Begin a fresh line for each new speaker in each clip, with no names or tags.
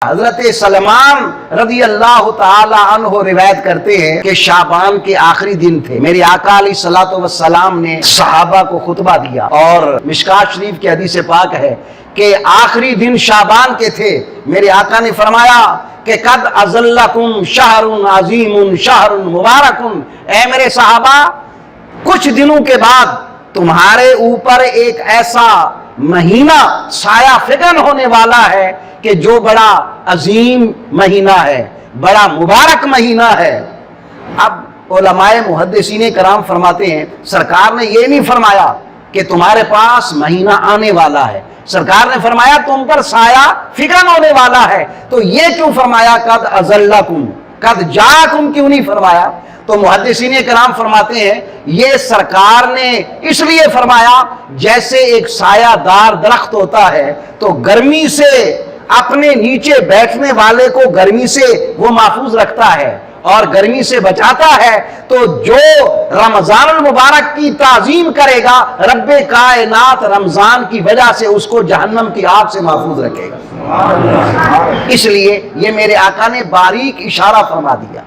حضرت سلمان رضی اللہ تعالی عنہ روایت کرتے ہیں کہ شعبان کے آخری دن تھے، میرے آقا علیہ الصلوۃ والسلام نے صحابہ کو خطبہ دیا، اور مشکات شریف کی حدیث پاک ہے کہ آخری دن شعبان کے تھے، میرے آقا نے فرمایا کہ قد اظلکم شہر عظیم شہر مبارک، اے میرے صحابہ کچھ دنوں کے بعد تمہارے اوپر ایک ایسا مہینہ سایہ فگن ہونے والا ہے کہ جو بڑا عظیم مہینہ ہے، بڑا مبارک مہینہ ہے۔ اب علماء محدثین کرام فرماتے ہیں سرکار نے یہ نہیں فرمایا کہ تمہارے پاس مہینہ آنے والا ہے، سرکار نے فرمایا تم پر سایہ فگن ہونے والا ہے، تو یہ کیوں فرمایا قد اظلکم، قد جاکم کیوں نہیں فرمایا؟ تو محدثین کرام فرماتے ہیں یہ سرکار نے اس لیے فرمایا جیسے ایک سایہ دار درخت ہوتا ہے تو گرمی سے اپنے نیچے بیٹھنے والے کو گرمی سے وہ محفوظ رکھتا ہے اور گرمی سے بچاتا ہے، تو جو رمضان المبارک کی تعظیم کرے گا رب کائنات رمضان کی وجہ سے اس کو جہنم کی آگ سے محفوظ رکھے گا۔ اس لیے یہ میرے آقا نے باریک اشارہ فرما دیا،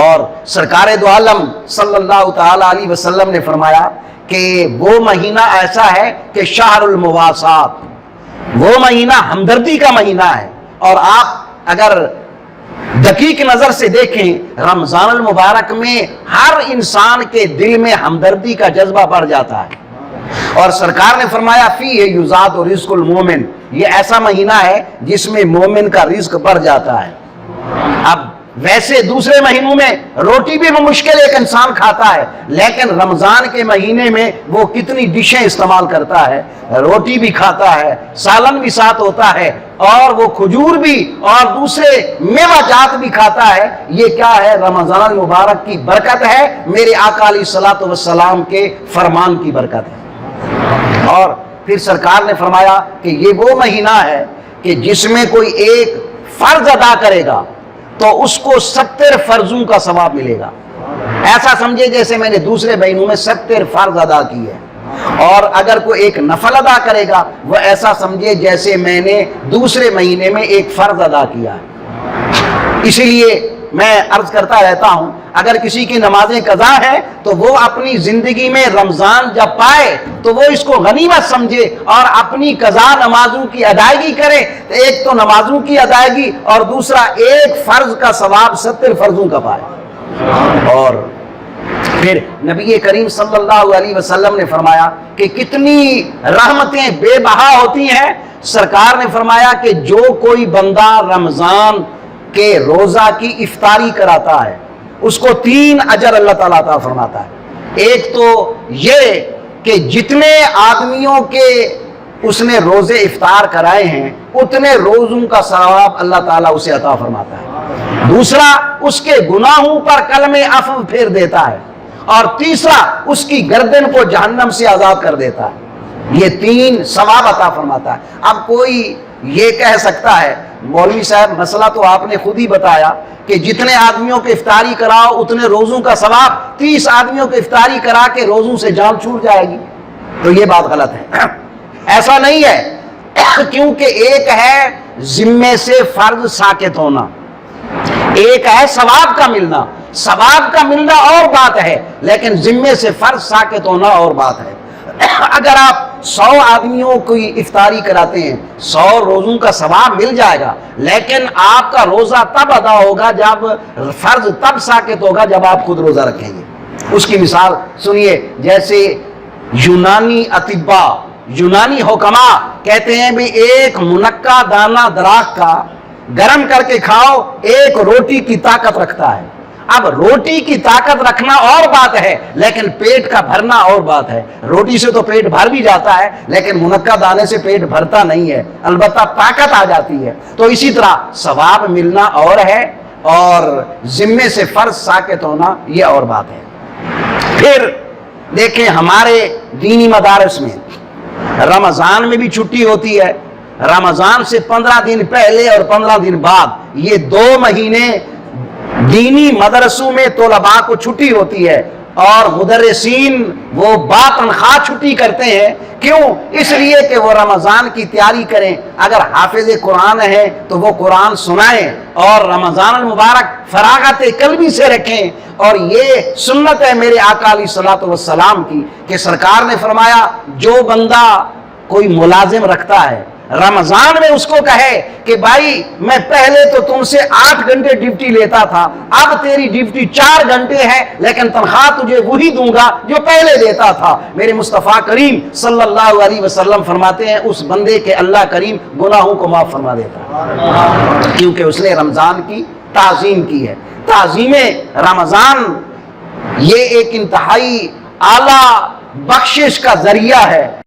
اور سرکار دو عالم صلی اللہ تعالی علیہ وسلم نے فرمایا کہ وہ مہینہ ایسا ہے کہ شہر المواسات، وہ مہینہ ہمدردی کا مہینہ ہے۔ اور آپ اگر دقیق نظر سے دیکھیں رمضان المبارک میں ہر انسان کے دل میں ہمدردی کا جذبہ بڑھ جاتا ہے، اور سرکار نے فرمایا فیہ یزاد رزق المومن، یہ ایسا مہینہ ہے جس میں مومن کا رزق بڑھ جاتا ہے۔ اب ویسے دوسرے مہینوں میں روٹی بھی مشکل ایک انسان کھاتا ہے، لیکن رمضان کے مہینے میں وہ کتنی ڈشیں استعمال کرتا ہے، روٹی بھی کھاتا ہے، سالن بھی ساتھ ہوتا ہے، اور وہ کھجور بھی اور دوسرے میوہ جات بھی کھاتا ہے۔ یہ کیا ہے؟ رمضان المبارک کی برکت ہے، میرے آقا علیہ الصلوۃ والسلام کے فرمان کی برکت ہے۔ اور پھر سرکار نے فرمایا کہ یہ وہ مہینہ ہے کہ جس میں کوئی ایک فرض ادا کرے گا تو اس کو 70 فرضوں کا ثواب ملے گا۔ ایسا سمجھے جیسے میں نے دوسرے مہینوں میں 70 فرض ادا کیے ہیں، اور اگر کوئی ایک نفل ادا کرے گا وہ ایسا سمجھے جیسے میں نے دوسرے مہینے میں ایک فرض ادا کیا ہے۔ اسی لیے میں عرض کرتا رہتا ہوں اگر کسی کی نمازیں قضا ہیں تو وہ اپنی زندگی میں رمضان جب پائے تو وہ اس کو غنیمت سمجھے اور اپنی قضا نمازوں کی ادائیگی کرے، ایک تو نمازوں کی ادائیگی اور دوسرا ایک فرض کا ثواب 70 فرضوں کا پائے۔ اور پھر نبی کریم صلی اللہ علیہ وسلم نے فرمایا کہ کتنی رحمتیں بے بہا ہوتی ہیں، سرکار نے فرمایا کہ جو کوئی بندہ رمضان کہ روزہ کی افطاری کراتا ہے اس کو 3 اجر اللہ تعالیٰ عطا فرماتا ہے۔ ایک تو یہ کہ جتنے آدمیوں کے اس نے روزے افطار کرائے ہیں اتنے روزوں کا ثواب اللہ تعالیٰ اسے عطا فرماتا ہے، دوسرا اس کے گناہوں پر کلمِ عفو پھیر دیتا ہے، اور تیسرا اس کی گردن کو جہنم سے آزاد کر دیتا ہے۔ یہ 3 ثواب عطا فرماتا ہے۔ اب کوئی یہ کہہ سکتا ہے مولوی صاحب مسئلہ تو آپ نے خود ہی بتایا کہ جتنے آدمیوں کے افطاری کراؤ اتنے روزوں کا ثواب، 30 آدمیوں کے افطاری کرا کے روزوں سے جان چھوٹ جائے گی، تو یہ بات غلط ہے۔ ایسا نہیں ہے، کیونکہ ایک ہے ذمے سے فرض ساقط ہونا، ایک ہے ثواب کا ملنا، ثواب کا ملنا اور بات ہے لیکن ذمے سے فرض ساقط ہونا اور بات ہے۔ اگر آپ 100 آدمیوں کی افطاری کراتے ہیں 100 روزوں کا ثواب مل جائے گا، لیکن آپ کا روزہ تب ادا ہوگا جب فرض تب ساقط ہوگا جب آپ خود روزہ رکھیں گے۔ اس کی مثال سنیے، جیسے یونانی اطباء، یونانی حکما کہتے ہیں بھی ایک منقع دانہ درخت کا گرم کر کے کھاؤ، ایک روٹی کی طاقت رکھتا ہے۔ اب روٹی کی طاقت رکھنا اور بات ہے لیکن پیٹ کا بھرنا اور بات ہے۔ روٹی سے تو پیٹ بھر بھی جاتا ہے لیکن منقع دانے سے پیٹ بھرتا نہیں ہے، البتہ طاقت آ جاتی ہے۔ تو اسی طرح ثواب ملنا اور ہے اور ذمے سے فرض ساقط ہونا یہ اور بات ہے۔ پھر دیکھیں ہمارے دینی مدارس میں رمضان میں بھی چھٹی ہوتی ہے، رمضان سے 15 دن پہلے اور 15 دن بعد، یہ 2 مہینے دینی مدرسوں میں طلباء کو چھٹی ہوتی ہے، اور مدرسین وہ باتنخواہ چھٹی کرتے ہیں، کیوں؟ اس لیے کہ وہ رمضان کی تیاری کریں۔ اگر حافظ قرآن ہے تو وہ قرآن سنائیں اور رمضان المبارک فراغت قلبی سے رکھیں۔ اور یہ سنت ہے میرے آقا علیہ الصلوۃ والسلام کی کہ سرکار نے فرمایا جو بندہ کوئی ملازم رکھتا ہے رمضان میں اس کو کہے کہ بھائی میں پہلے تو تم سے 8 گھنٹے ڈیوٹی لیتا تھا، اب تیری ڈیوٹی 4 گھنٹے ہے، لیکن تنخواہ تجھے وہی دوں گا جو پہلے دیتا تھا، میرے مصطفیٰ کریم صلی اللہ علیہ وسلم فرماتے ہیں اس بندے کے اللہ کریم گناہوں کو معاف فرما دیتا ہے، کیونکہ اس نے رمضان کی تعظیم کی ہے۔ تعظیم رمضان یہ ایک انتہائی اعلیٰ بخشش کا ذریعہ ہے۔